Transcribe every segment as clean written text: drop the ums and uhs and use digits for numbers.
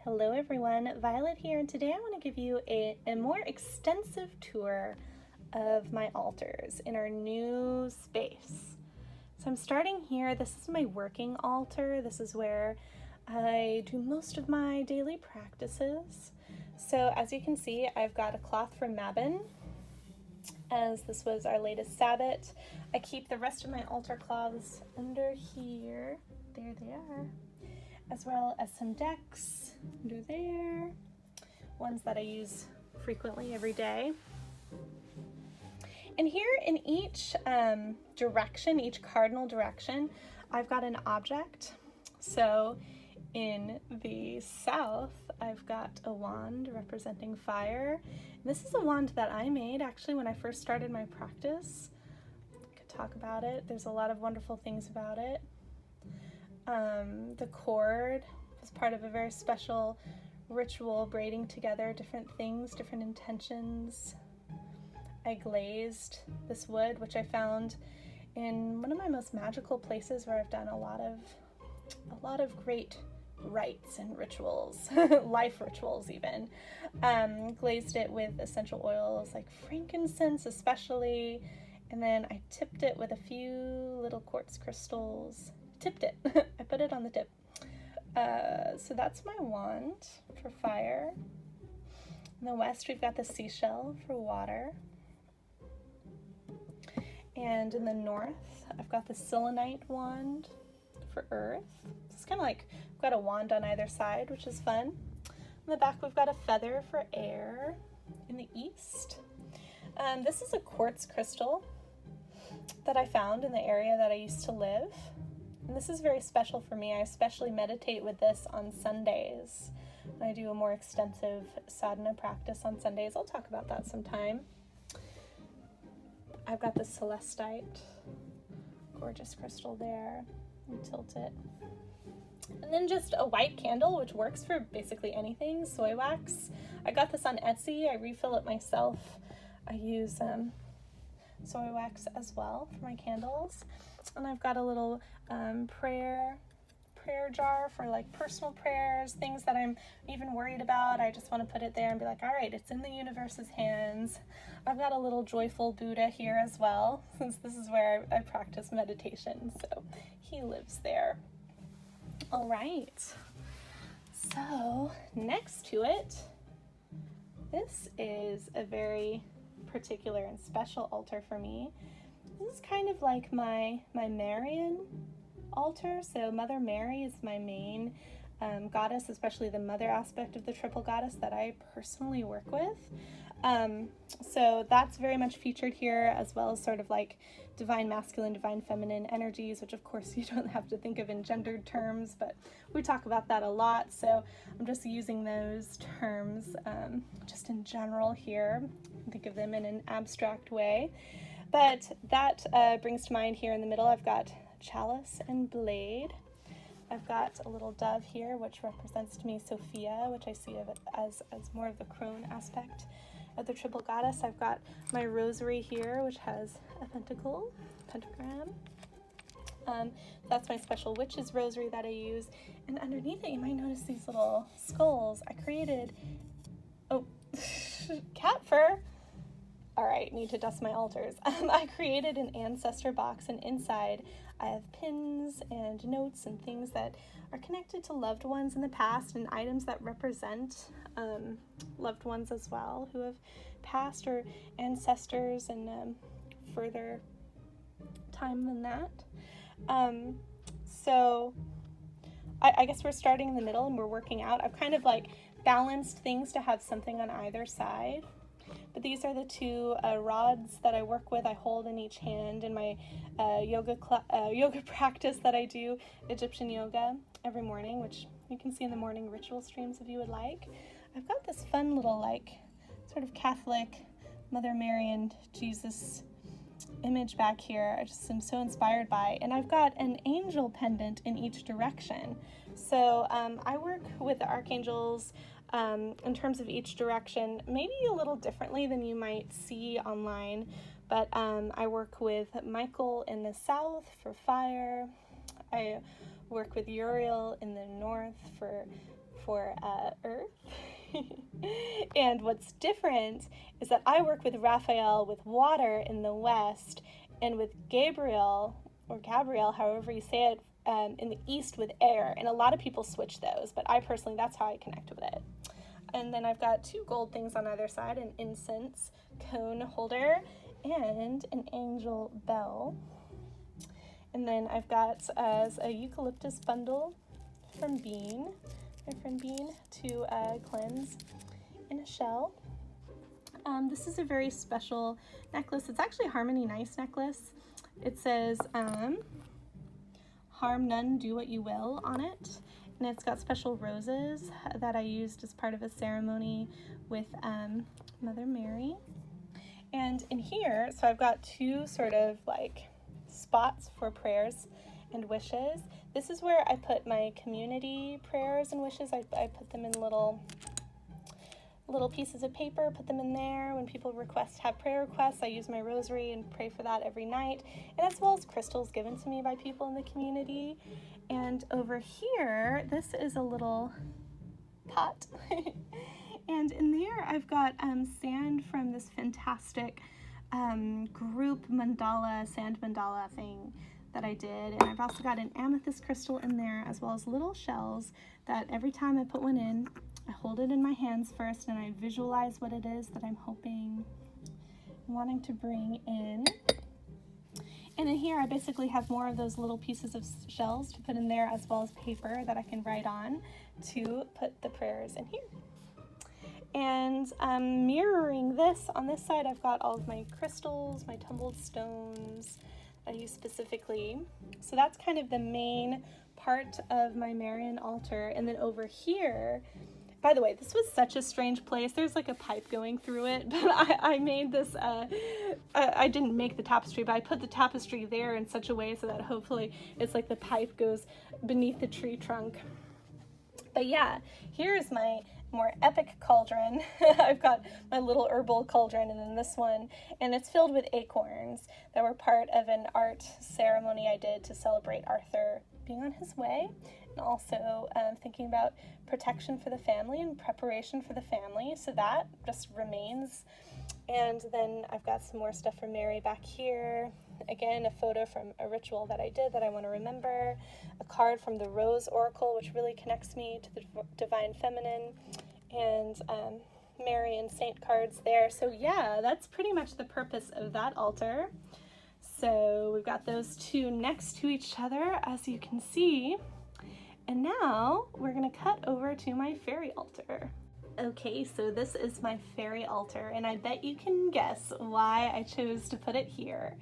Hello everyone, Violet here, and today I want to give you a more extensive tour of my altars in our new space. So I'm starting here. This is my working altar. This is where I do most of my daily practices. So as you can see, I've got a cloth from Mabon, as this was our latest Sabbath. I keep the rest of my altar cloths under here. There they are. As well as some decks under there, ones that I use frequently every day. And here in each direction, each cardinal direction, I've got an object. So in the south, I've got a wand representing fire. This is a wand that I made actually when I first started my practice. I could talk about it. There's a lot of wonderful things about it. The cord was part of a very special ritual, braiding together different things, different intentions. I glazed this wood, which I found in one of my most magical places where I've done a lot of great rites and rituals, life rituals even. Glazed it with essential oils like frankincense especially, and then I tipped it with a few little quartz crystals. Tipped it. I put it on the tip. So that's my wand for fire. In the west, we've got the seashell for water. And in the north, I've got the selenite wand for earth. It's kind of like I've got a wand on either side, which is fun. In the back, we've got a feather for air. In the east, this is a quartz crystal that I found in the area that I used to live. And this is very special for me. I especially meditate with this on Sundays. I do a more extensive sadhana practice on Sundays. I'll talk about that sometime. I've got the celestite, gorgeous crystal there. And tilt it. And then just a white candle, which works for basically anything, soy wax. I got this on Etsy. I refill it myself. I use soy wax as well for my candles. And I've got a little prayer jar for like personal prayers, things that I'm even worried about. I just want to put it there and be like, all right, it's in the universe's hands. I've got a little joyful Buddha here as well, since this is where I practice meditation, so he lives there. All right, so next to it, this is a very particular and special altar for me. This is kind of like my Marian altar. So Mother Mary is my main goddess, especially the mother aspect of the triple goddess that I personally work with. So that's very much featured here, as well as sort of like divine masculine, divine feminine energies, which of course you don't have to think of in gendered terms, but we talk about that a lot. So I'm just using those terms just in general here. Think of them in an abstract way. But that brings to mind here in the middle, I've got chalice and blade. I've got a little dove here, which represents to me Sophia, which I see of it as more of the crone aspect of the triple goddess. I've got my rosary here, which has a pentagram. That's my special witch's rosary that I use. And underneath it, you might notice these little skulls. I created, cat fur. All right, need to dust my altars. I created an ancestor box, and inside I have pins and notes and things that are connected to loved ones in the past and items that represent loved ones as well who have passed, or ancestors in further time than that. So I guess we're starting in the middle and we're working out. I've kind of like balanced things to have something on either side. But these are the two rods that I work with. I hold in each hand in my yoga practice that I do, Egyptian yoga, every morning, which you can see in the morning ritual streams if you would like. I've got this fun little like sort of Catholic Mother Mary and Jesus image back here. I just am so inspired by, and I've got an angel pendant in each direction. So I work with the archangels in terms of each direction, maybe a little differently than you might see online, but I work with Michael in the south for fire. I work with Uriel in the north for for Earth. And what's different is that I work with Raphael with water in the west, and with Gabriel, or Gabriel, however you say it, in the east with air. And a lot of people switch those, but I personally, that's how I connect with it. And then I've got 2 gold things on either side, an incense cone holder and an angel bell. And then I've got a eucalyptus bundle from Bean, my friend Bean, to cleanse in a shell. This is a very special necklace. It's actually a Harmony Nice necklace. It says, harm none, do what you will on it. And it's got special roses that I used as part of a ceremony with Mother Mary. And in here, so I've got 2 sort of like spots for prayers and wishes. This is where I put my community prayers and wishes. I put them in little pieces of paper, put them in there. When people have prayer requests, I use my rosary and pray for that every night, and as well as crystals given to me by people in the community. And over here, this is a little pot. And in there, I've got sand from this fantastic group mandala, sand mandala thing that I did. And I've also got an amethyst crystal in there, as well as little shells that every time I put one in, I hold it in my hands first and I visualize what it is that I'm hoping, wanting to bring in. And in here, I basically have more of those little pieces of shells to put in there, as well as paper that I can write on to put the prayers in here. And mirroring this, on this side, I've got all of my crystals, my tumbled stones I use specifically. So that's kind of the main part of my Marian altar. And then over here, by the way, this was such a strange place. There's like a pipe going through it, but I made this, I didn't make the tapestry, but I put the tapestry there in such a way so that hopefully it's like the pipe goes beneath the tree trunk. But yeah, here's my more epic cauldron. I've got my little herbal cauldron, and then this one, and it's filled with acorns that were part of an art ceremony I did to celebrate Arthur being on his way, and also thinking about protection for the family and preparation for the family, so that just remains. And then I've got some more stuff from Mary back here. Again, a photo from a ritual that I did that I want to remember. A card from the Rose Oracle, which really connects me to the Divine Feminine. And Mary and Saint cards there. So yeah, that's pretty much the purpose of that altar. So we've got those 2 next to each other, as you can see. And now we're going to cut over to my fairy altar. Okay, so this is my fairy altar, and I bet you can guess why I chose to put it here.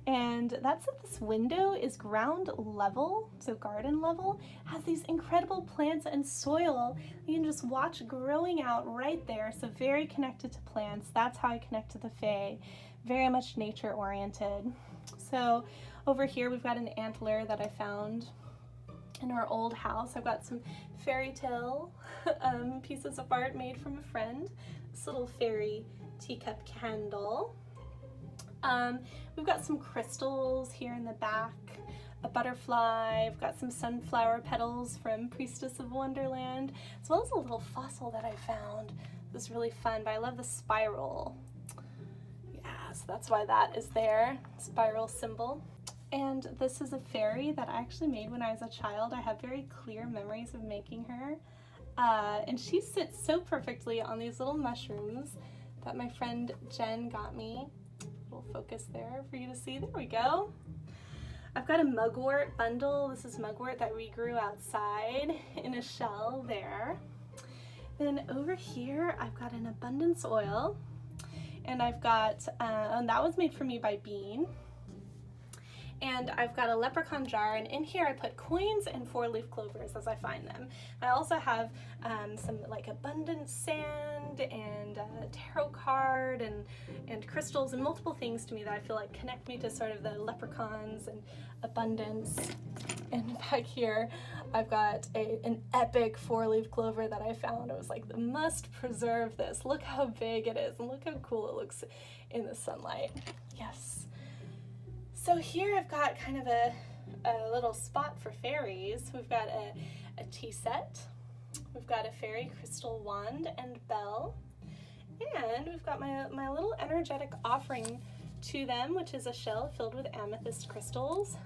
And that's that this window is ground level, so garden level, has these incredible plants and soil you can just watch growing out right there. So very connected to plants. That's how I connect to the Fae. Very much nature oriented. So over here we've got an antler that I found in our old house. I've got some fairy tale pieces of art made from a friend. This little fairy teacup candle. We've got some crystals here in the back, a butterfly. I've got some sunflower petals from Priestess of Wonderland, as well as a little fossil that I found. It was really fun, but I love the spiral. Yeah, so that's why that is there, spiral symbol. And this is a fairy that I actually made when I was a child. I have very clear memories of making her. And she sits so perfectly on these little mushrooms that my friend Jen got me. Little focus there for you to see. There we go. I've got a Mugwort bundle. This is Mugwort that we grew outside in a shell there. Then over here, I've got an abundance oil. And I've got, and that was made for me by Bean. And I've got a leprechaun jar, and in here I put coins and 4-leaf clovers as I find them. I also have some like abundance sand and a tarot card and crystals and multiple things to me that I feel like connect me to sort of the leprechauns and abundance. And back here I've got an epic 4-leaf clover that I found. I was like, must preserve this. Look how big it is and look how cool it looks in the sunlight. Yes. So here I've got kind of a little spot for fairies. We've got a tea set We've got a fairy crystal wand and bell. And we've got my little energetic offering to them, which is a shell filled with amethyst crystals.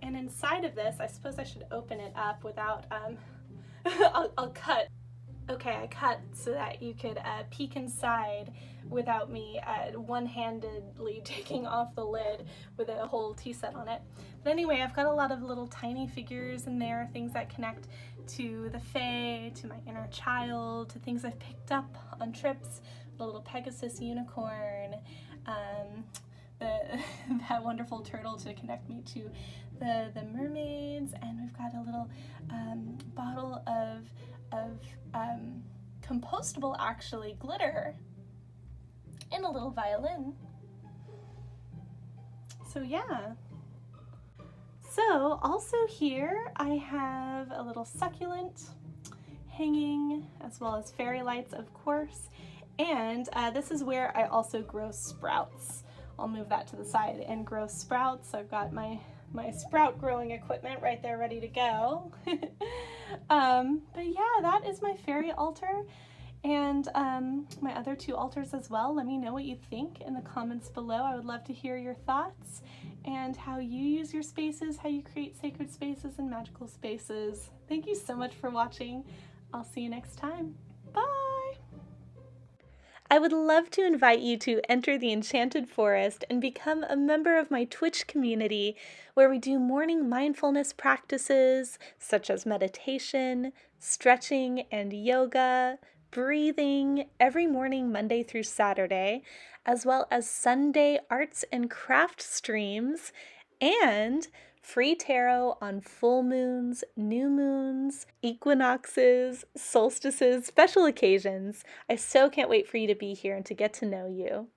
And inside of this, I suppose I should open it up without, I'll cut. Okay, I cut so that you could peek inside without me one-handedly taking off the lid with a whole tea set on it. But anyway, I've got a lot of little tiny figures in there, things that connect to the Fae, to my inner child, to things I've picked up on trips, the little Pegasus unicorn, that wonderful turtle to connect me to the mermaids, and we've got a little bottle of compostable, actually, glitter, and a little violin. So yeah. So also here I have a little succulent hanging, as well as fairy lights, of course, and this is where I also grow sprouts. I'll move that to the side and grow sprouts. I've got my sprout growing equipment right there ready to go. But yeah, that is my fairy altar, and my other two altars as well. Let me know what you think in the comments below. I would love to hear your thoughts and how you use your spaces, how you create sacred spaces and magical spaces. Thank you so much for watching. I'll see you next time. Bye! I would love to invite you to enter the Enchanted Forest and become a member of my Twitch community, where we do morning mindfulness practices such as meditation, stretching and yoga, breathing every morning Monday through Saturday, as well as Sunday arts and craft streams, and free tarot on full moons, new moons, equinoxes, solstices, special occasions. I so can't wait for you to be here and to get to know you.